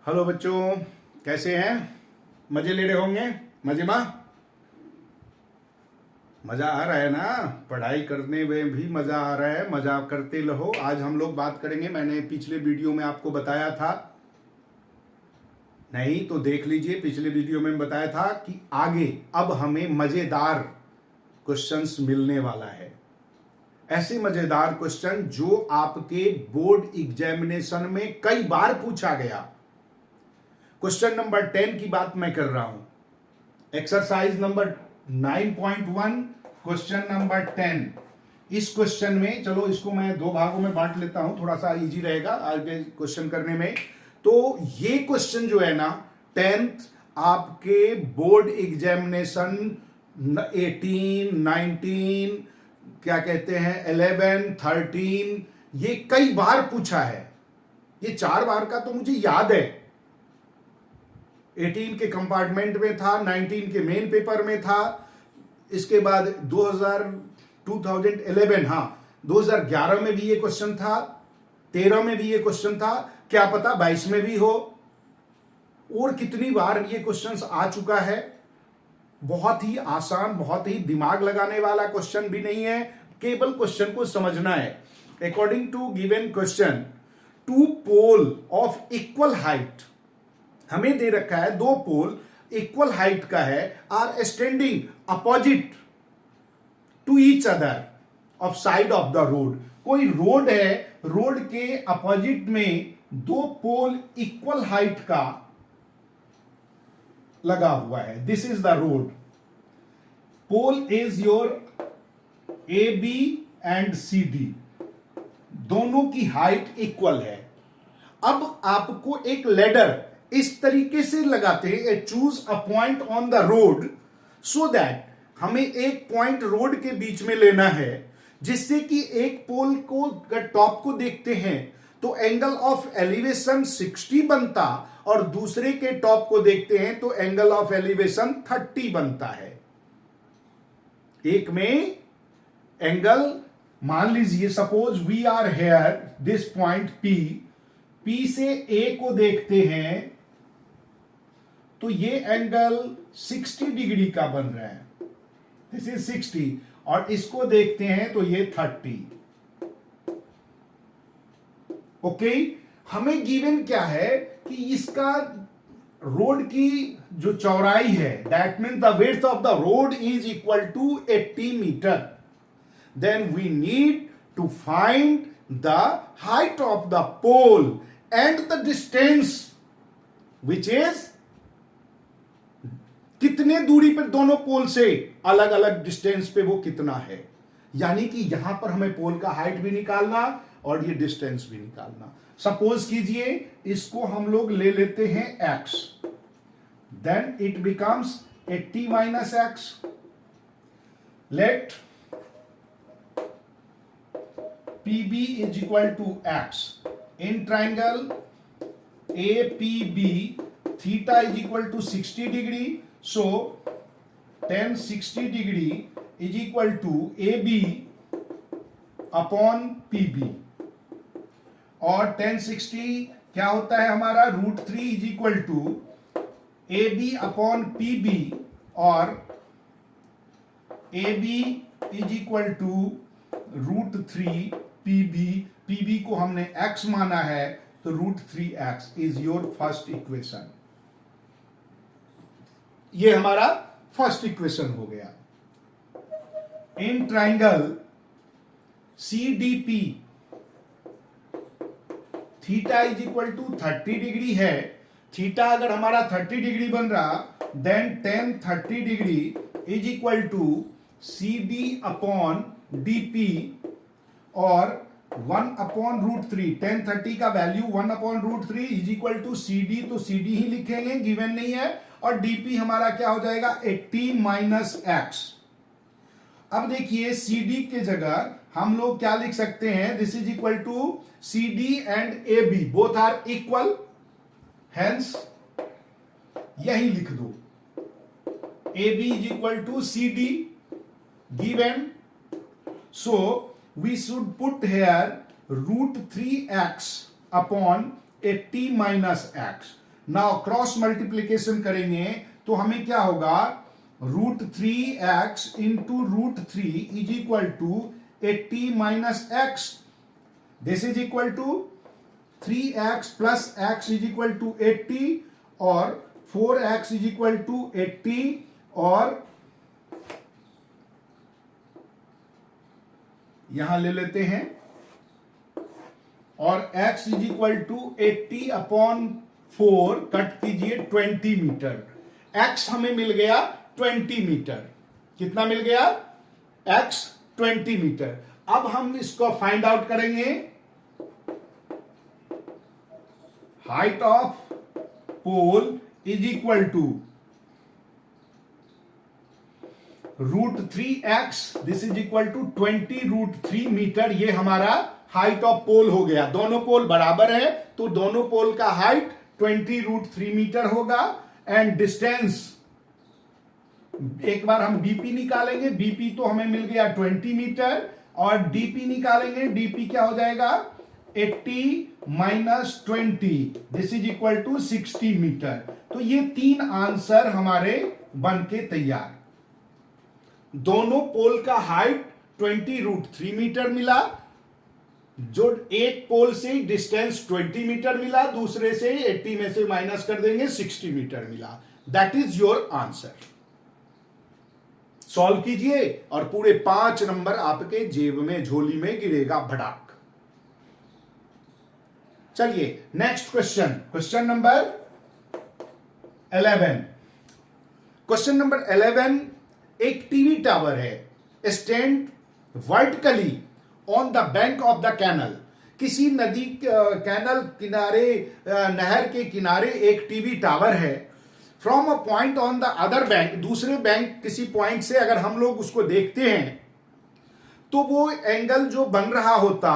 Hello बच्चों, कैसे हैं? मजे ले रहे होंगे। मजे मजा आ रहा है ना? पढ़ाई करने में भी मजा आ रहा है, मजा करते रहो। आज हम लोग बात करेंगे, मैंने पिछले वीडियो में आपको बताया था, नहीं तो देख लीजिए। पिछले वीडियो में बताया था कि आगे अब हमें मजेदार क्वेश्चंस मिलने वाला है। ऐसे मजेदार क्वेश्चन जो आपके बोर्ड एग्जामिनेशन में कई बार पूछा गया। क्वेश्चन नंबर 10 की बात मैं कर रहा हूं। Exercise number 9.1 question number 10। इस क्वेश्चन में, चलो इसको मैं दो भागों में बांट लेता हूं, थोड़ा सा इजी रहेगा आगे क्वेश्चन करने में। तो ये क्वेश्चन जो है ना, 10th आपके बोर्ड एग्जामिनेशन 18, 19, क्या कहते हैं 11, 13, ये कई बार पूछा है। ये 4 बार का तो मुझे याद है। 18 के कंपार्टमेंट में था, 19 के मेन पेपर में था, इसके बाद 2011, हाँ 2011 में भी ये क्वेश्चन था, 13 में भी ये क्वेश्चन था, क्या पता 22 में भी हो। और कितनी बार ये क्वेश्चन आ चुका है। बहुत ही आसान, बहुत ही दिमाग लगाने वाला क्वेश्चन भी नहीं है, केवल क्वेश्चन को समझना है। According to given question, two pole of equal height, हमें दे रखा है दो पोल इक्वल हाइट का है, are standing opposite to each other of side of the road. कोई रोड है, रोड के अपोजिट में दो पोल इक्वल हाइट का लगा हुआ है। This is the road. Pole is your A B and C D, दोनों की हाइट इक्वल है। अब आपको एक लेडर इस तरीके से लगाते हैं, choose a point on the road so that, हमें एक पॉइंट रोड के बीच में लेना है, जिससे कि एक पोल को अगर टॉप को देखते हैं तो एंगल ऑफ एलिवेशन 60 बनता, और दूसरे के टॉप को देखते हैं तो एंगल ऑफ एलिवेशन 30 बनता है। एक में एंगल, मान लीजिए suppose we are here, this point P, P से ए को देखते हैं तो ये एंगल 60 डिग्री का बन रहा है, दिस इज 60, और इसको देखते हैं तो ये 30। ओके, हमें गिवन क्या है कि इसका रोड की जो चौड़ाई है, that means the width of the road is equal to 80 metre. Then we need to find the height of the pole and the distance which is, कितने दूरी पर दोनों पोल से, अलग अलग डिस्टेंस पे वो कितना है। यानी कि यहां पर हमें पोल का हाइट भी निकालना और ये डिस्टेंस भी निकालना। सपोज कीजिए इसको हम लोग ले लेते हैं x, then it becomes 80 minus x. Let PB is equal to x in triangle APB, theta is equal to 60 degree, so tan 60 degree is equal to AB upon PB, और tan 60 क्या होता है हमारा, √3 is equal to AB upon PB, और AB is equal to √3 PB। PB को हमने x माना है तो √3x is your first equation. ये हमारा फर्स्ट इक्वेशन हो गया। In triangle CDP, theta is equal to 30 degree है, थीटा अगर हमारा 30 डिग्री बन रहा, then tan 30 degree is equal to CD upon DP, और 1 अपॉन √3, tan 30 का value 1 upon √3 is equal to CD, तो CD ही लिखेंगे, गिवन नहीं है, और DP हमारा क्या हो जाएगा 80 माइनस एक्स। अब देखिए CD के जगह हम लोग क्या लिख सकते हैं, this is equal to CD and AB both are equal, hence यही लिख दो, AB is equal to CD given, so we should put here √3x upon 80 minus x. Now cross multiplication करेंगे तो हमें क्या होगा, √3x into √3 is equal to 80 minus x. This is equal to 3x plus x is equal to 80 और 4x is equal to 80 और यहां ले लेते हैं और x is equal to 80 upon 4 cut कीजिए 20 मीटर. x हमें मिल गया 20 मीटर. कितना मिल गया, x 20 मीटर. अब हम इसको फाइंड आउट करेंगे. Height of pole is equal to √3x, this is equal to 20√3 metre. ये हमारा हाइट ऑफ पोल हो गया. दोनों पोल बराबर है तो दोनों पोल का हाइट 20√3 मीटर होगा. एंड डिस्टेंस, एक बार हम बीपी निकालेंगे. बीपी तो हमें मिल गया 20 मीटर और डीपी निकालेंगे. डीपी क्या हो जाएगा, 80 minus 20, this is equal to 60 metre. तो ये 3 आंसर हमारे बन के तैयार. दोनों पोल का हाइट 20√3 मीटर मिला. जो एक पोल से डिस्टेंस 20 मीटर मिला, दूसरे से 80 में से माइनस कर देंगे 60 मीटर मिला. That is your answer. Solve कीजिए और पूरे 5 नंबर आपके जेब में, झोली में गिरेगा भड़ाक. चलिए next question, question number 11. Question number 11, एक टीवी टावर है stand vertically on the bank of the canal. किसी नदी कैनल किनारे, नहर के किनारे एक टीवी टावर है. From a point on the other bank, दूसरे बैंक किसी पॉइंट से अगर हम लोग उसको देखते हैं तो वो एंगल जो बन रहा होता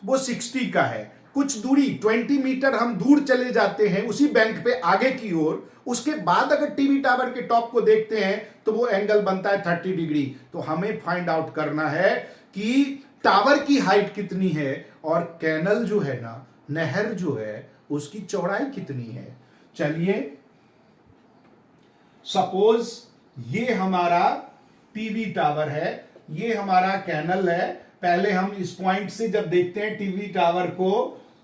वो 60 का है. कुछ दूरी 20 मीटर हम दूर चले जाते हैं उसी बैंक पे आगे की ओर. उसके बाद अगर टीवी टावर के टॉप को देखते हैं तो वो एंगल बनता है 30 डिग्री. तो हमें फाइंड आउट करना है कि टावर की हाइट कितनी है और कैनल जो है ना, नहर जो है, उसकी चौड़ाई कितनी है. चलिए सपोज ये हमारा टीवी टावर है, ये हमारा कैनल है. पहले हम इस पॉइंट से जब देखते हैं टीवी टावर को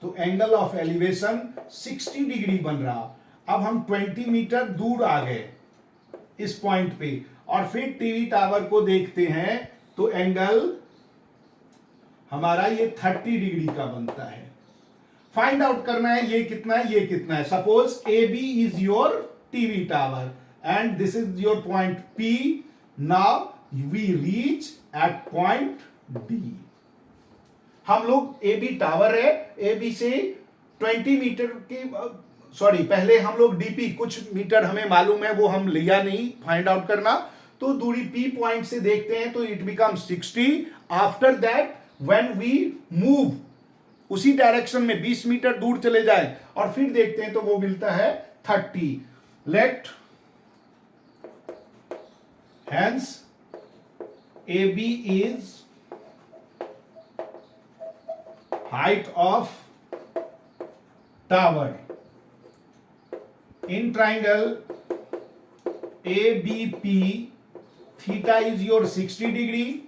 तो एंगल ऑफ एलिवेशन 60 डिग्री बन रहा. अब हम 20 मीटर दूर आ गए इस पॉइंट पे और फिर टीवी टावर को देखते हैं तो एंगल हमारा ये 30 डिग्री का बनता है. फाइंड आउट करना है ये कितना है, ये कितना है. Suppose A B is your TV tower and this is your point P. Now we reach at point D. हम लोग ए बी टावर है, ए बी से 20 मीटर की, सॉरी पहले हम लोग डीपी कुछ मीटर हमें मालूम है वो हम लिया नहीं फाइंड आउट करना. तो दूरी P पॉइंट से देखते हैं तो it becomes 60. After that when we move उसी डायरेक्शन में 20 मीटर दूर चले जाए और फिर देखते हैं तो वो मिलता है 30. Let hence AB is height of tower. In triangle ABP, theta is your 60 degree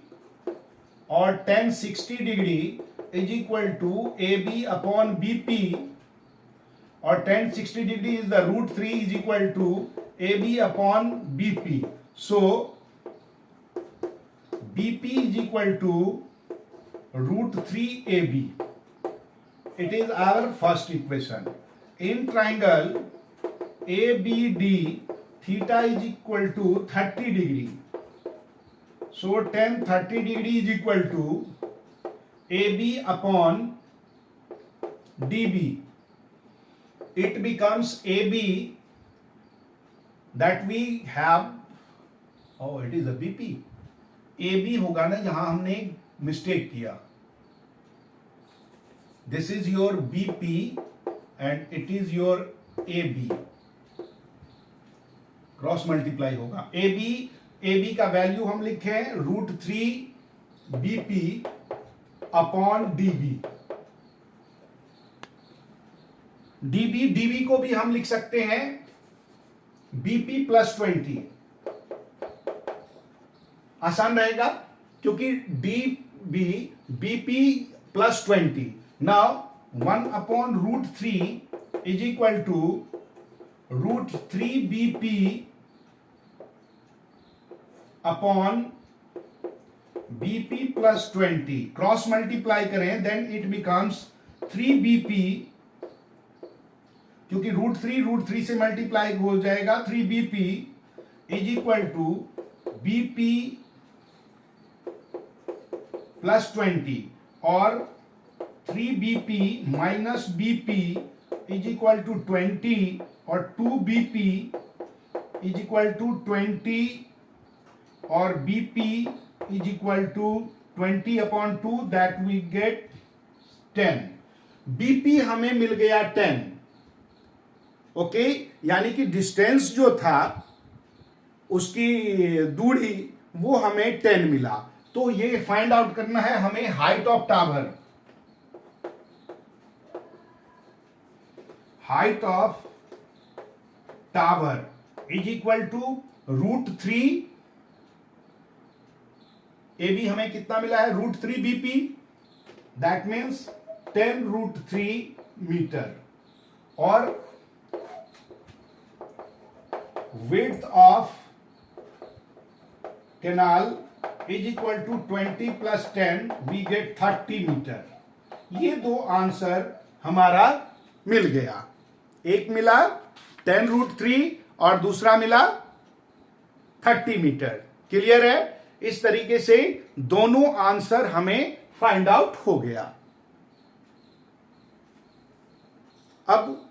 और tan 60 degree is equal to AB upon BP और tan 60 degree is the √3 is equal to AB upon BP. So BP is equal to √3 AB. It is our first equation. In triangle ABD, theta is equal to 30 degree. So tan 30 degree is equal to AB upon DB. It becomes AB that we have. Oh, it is a BP. AB होगा ना, यहां हमने mistake किया. This is your BP and it is your AB. Cross multiply होगा. AB का value हम लिखे √3 BP upon DB. DB को भी हम लिख सकते हैं बीपी प्लस 20, आसान रहेगा क्योंकि BP plus 20। Now 1/√3 is equal to √3 BP अपॉन BP प्लस 20। क्रॉस मल्टीप्लाई करें देन इट बिकम्स 3 BP, क्योंकि √3 से मल्टीप्लाई हो जाएगा 3 BP is equal to BP plus 20 और 3 BP minus BP is equal to 20 और 2 BP इज इक्वल टू 20 और BP is equal to 20/2 that we get 10। BP हमें मिल गया 10। ओके, यानी कि डिस्टेंस जो था उसकी दूरी वो हमें 10 मिला। तो ये फाइंड आउट करना है हमें height of tower. Height of tower is equal to √3 AB हमें कितना मिला है √3 BP, दैट मीन्स 10√3 मीटर और width of canal is equal to 20 plus 10, we get 30 metre. ये दो आंसर हमारा मिल गया, एक मिला 10√3 और दूसरा मिला 30 मीटर। क्लियर है? इस तरीके से दोनों आंसर हमें फाइंड आउट हो गया। अब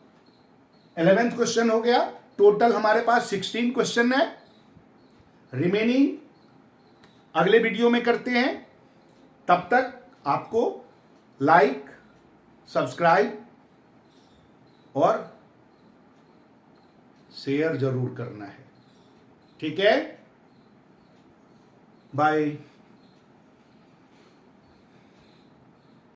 11th क्वेश्चन हो गया। टोटल हमारे पास 16 क्वेश्चन है। रिमेनिंग अगले वीडियो में करते हैं। तब तक आपको लाइक, सब्सक्राइब और शेयर जरूर करना है। ठीक है, बाय।